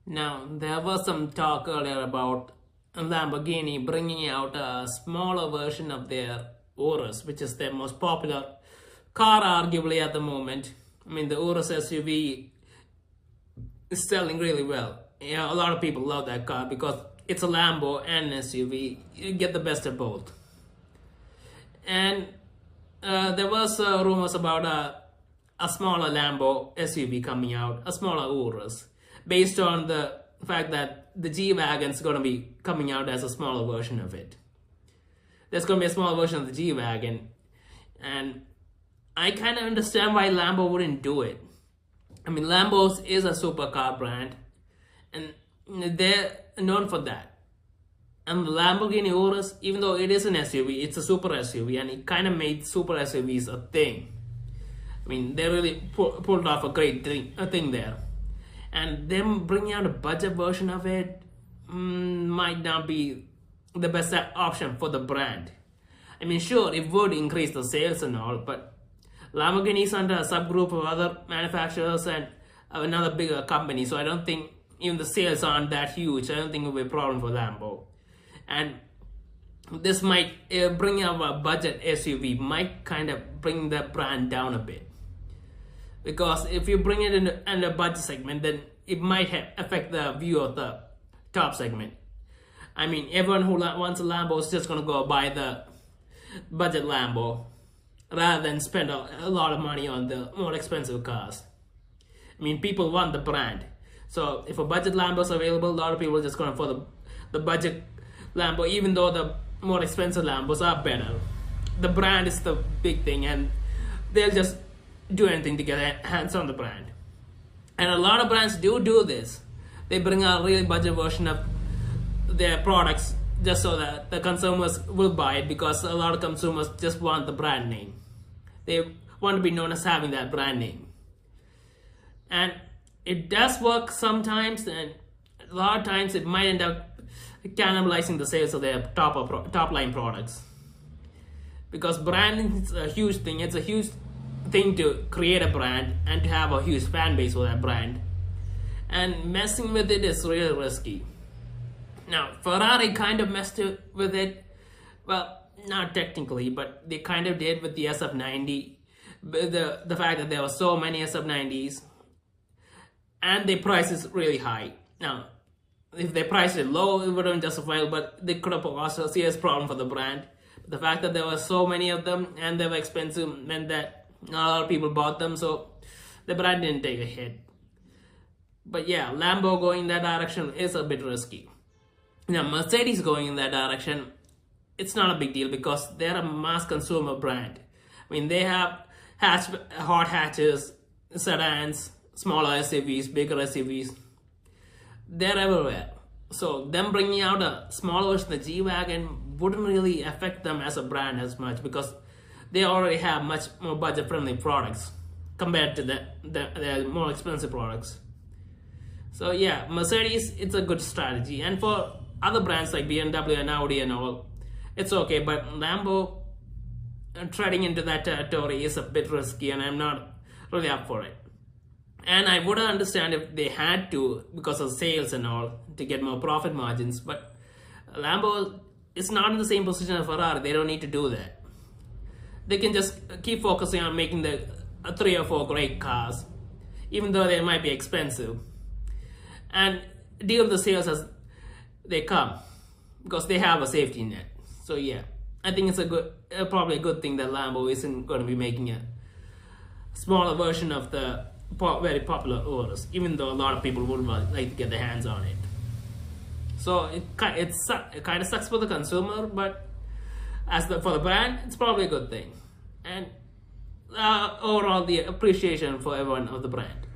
Now, there was some talk earlier about Lamborghini bringing out a smaller version of their Urus, which is their most popular car, arguably, at the moment. I mean, the Urus SUV is selling really well. Yeah, a lot of people love that car because it's a Lambo and an SUV. You get the best of both. And there was rumors about a smaller Lambo SUV coming out, a smaller Urus, based on the fact that the G-Wagon is going to be coming out as a smaller version of it. There's going to be a small version of the G-Wagon, and I kind of understand why Lambo wouldn't do it. I mean, Lambo's is a supercar brand, and they're known for that. And the Lamborghini Urus, even though it is an SUV, it's a super SUV, and it kind of made super SUVs a thing. I mean, they really pulled off a great thing there. And them bringing out a budget version of it might not be the best option for the brand. I mean, sure, it would increase the sales and all, but Lamborghini is under a subgroup of other manufacturers and another bigger company, so I don't think even the sales aren't that huge. I don't think it will be a problem for Lambo. And this might bring up a budget SUV, might kind of bring the brand down a bit. Because if you bring it in the budget segment, then it might affect the view of the top segment. I mean, everyone who wants a Lambo is just going to go buy the budget Lambo rather than spend a lot of money on the more expensive cars. I mean, people want the brand. So if a budget Lambo is available, a lot of people are just going for the budget Lambo, even though the more expensive Lambos are better. The brand is the big thing, and they'll just do anything to get their hands on the brand. And a lot of brands do this. They bring out a really budget version of their products just so that the consumers will buy it, because a lot of consumers just want the brand name. They want to be known as having that brand name. And it does work sometimes, and a lot of times it might end up cannibalizing the sales of their top line products. Because branding is a huge thing. It's a huge thing to create a brand and to have a huge fan base for that brand. And messing with it is really risky. Now, Ferrari kind of messed with it. Well, not technically, but they kind of did with the SF90. The fact that there were so many SF90s. And the price is really high. Now, if they priced it low, it wouldn't justify it, but they could have caused a serious problem for the brand. But the fact that there were so many of them and they were expensive meant that not a lot of people bought them, so the brand didn't take a hit. But yeah, Lambo going in that direction is a bit risky. Now, Mercedes going in that direction, it's not a big deal because they're a mass consumer brand. I mean, they have hot hatches, sedans, smaller SUVs, bigger SUVs. They're everywhere. So them bringing out a smaller version of the G-Wagon wouldn't really affect them as a brand as much, because they already have much more budget-friendly products compared to the more expensive products. So yeah, Mercedes, it's a good strategy. And for other brands like BMW and Audi and all, it's okay. But Lambo treading into that territory is a bit risky, and I'm not really up for it. And I would understand if they had to, because of sales and all, to get more profit margins. But Lambo is not in the same position as Ferrari. They don't need to do that. They can just keep focusing on making the 3 or 4 great cars, even though they might be expensive, and deal with the sales as they come, because they have a safety net. So yeah, I think it's probably a good thing that Lambo isn't going to be making a smaller version of the very popular Urus, even though a lot of people would like to get their hands on it. So it kind of sucks for the consumer, but for the brand, it's probably a good thing. And overall, the appreciation for everyone of the brand.